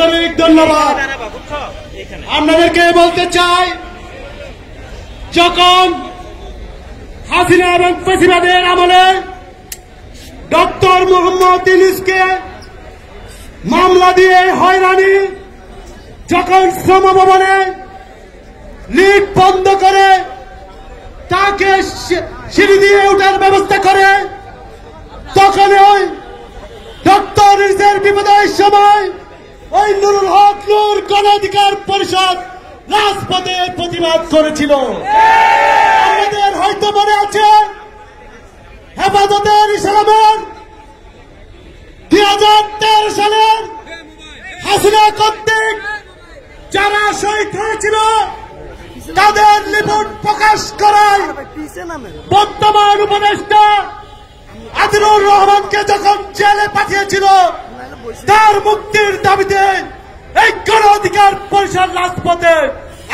আন্তরিক ধন্যবাদ। আপনাদেরকে বলতে চাই, যখন হাসিনা এবং ফ্যাসিবাদের আমলে ডক্টর মোহাম্মদ ইউনূসকে মামলা দিয়ে হয়রানি, যখন শ্রম ভবনে লিফট বন্ধ করে তাকে সিঁড়ি দিয়ে ওঠার ব্যবস্থা করে, তখন ওই ডক্টর ইউনূসের বিপদের সময় ওই নুরুল হক নূর গণ অধিকার পরিষদ রাজপথে প্রতিবাদ করেছিল। আমাদের হয়তো মনে আছে, হেফাজতে ইসলামের 2013 সালের হাসিনা কর্তৃক যারা শহীদ হয়েছিল তাদের রিপোর্ট প্রকাশ করায় বর্তমান উপদেষ্টা আদিলুর রহমানকে যখন জেলে পাঠিয়েছিল, তার মুক্তির দাবিতে এই গণ অধিকার পরিষদ রাজপথে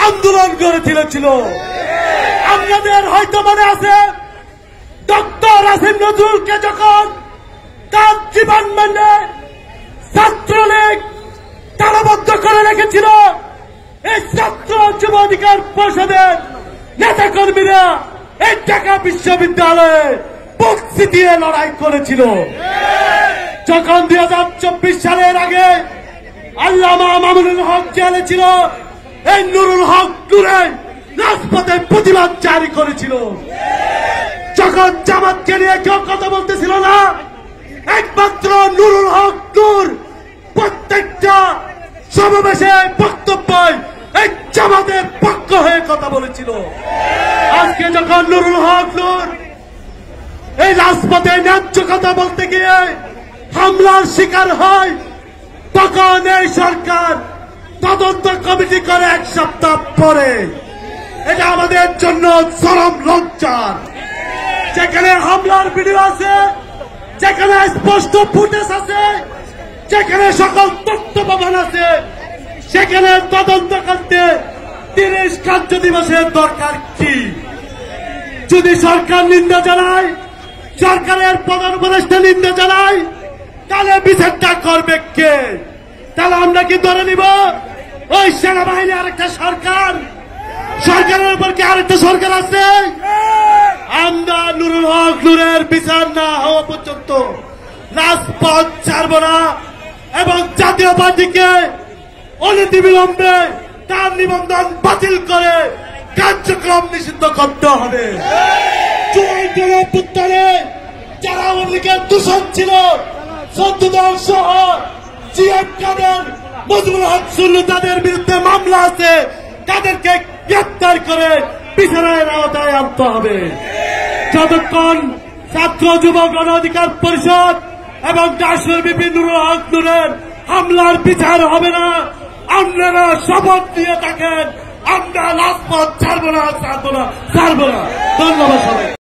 আন্দোলন গড়ে তুলেছিল। আপনাদের হয়তো মনে আছে, ডক্টর আসিফ নজরুলকে যখন তার ডিপার্টমেন্টে ছাত্রলীগ তালাবদ্ধ করে রেখেছিল, এই ছাত্র যুব অধিকার পরিষদের নেতা কর্মীরা এই ঢাকা বিশ্ববিদ্যালয়ে বুক চিতিয়ে লড়াই করেছিল। যখন 2024 সালের আগে আল্লামা মামুনুল হক জেলে ছিল, এই নুরুল হক নূরে রাজপথে প্রতিবাদ জারি করেছিল। যখন জামাতকে নিয়ে কেউ কথা বলতেছিল না, একমাত্র নুরুল হক নূর প্রত্যেকটা সমাবেশে বক্তব্য এই জামাতের পক্ষ হয়ে কথা বলেছিল। আজকে যখন নুরুল হক নূর এই রাজপথে ন্যায্য কথা বলতে গিয়ে হামলার শিকার হয়, তখন এই সরকার তদন্ত কমিটি করে 1 সপ্তাহ পরে। এটা আমাদের জন্য চরম লজ্জার। যেখানে হামলার ভিডিও আছে, যেখানে স্পষ্ট ফুটেজ আছে, যেখানে সকল তথ্য প্রমাণ আছে, সেখানে তদন্ত করতে 30 কার্য দিবসের দরকার কি? যদি সরকার নিন্দা জানায়, সরকারের প্রধান উপদেষ্টা নিন্দা জানায়, তাহলে বিচারটা করবে কে? তাহলে আমরা কি ধরে নিব ওই সেনাবাহিনী আরেকটা সরকার? সরকারের উপর কি আরেকটা সরকার আছে? আমরা নুরুল হক নূরের বিচার না হওয়া পর্যন্ত রাজপথ ছাড়ব না এবং জাতীয় পার্টিকে অনতিবিলম্বে তার নিবন্ধন বাতিল করে কার্যক্রম নিষিদ্ধ করতে হবে। যারা আওয়ামী লীগের দূষণ ছিল, সদ্যদল সহ জিএম কাদের, মজবুল হক সুন্নু, তাদের বিরুদ্ধে মামলা আছে, তাদেরকে গ্রেপ্তার করে বিচারের আওতায় আনতে হবে। যতক্ষণ ছাত্র যুব গণ অধিকার পরিষদ এবং ডাকসুর বিপিন নুরুল হক নূরের হামলার বিচার হবে না, আপনারা শপথ দিয়ে থাকেন, আমরা রাজপথ ছাড়বো না। ধন্যবাদ সবাই।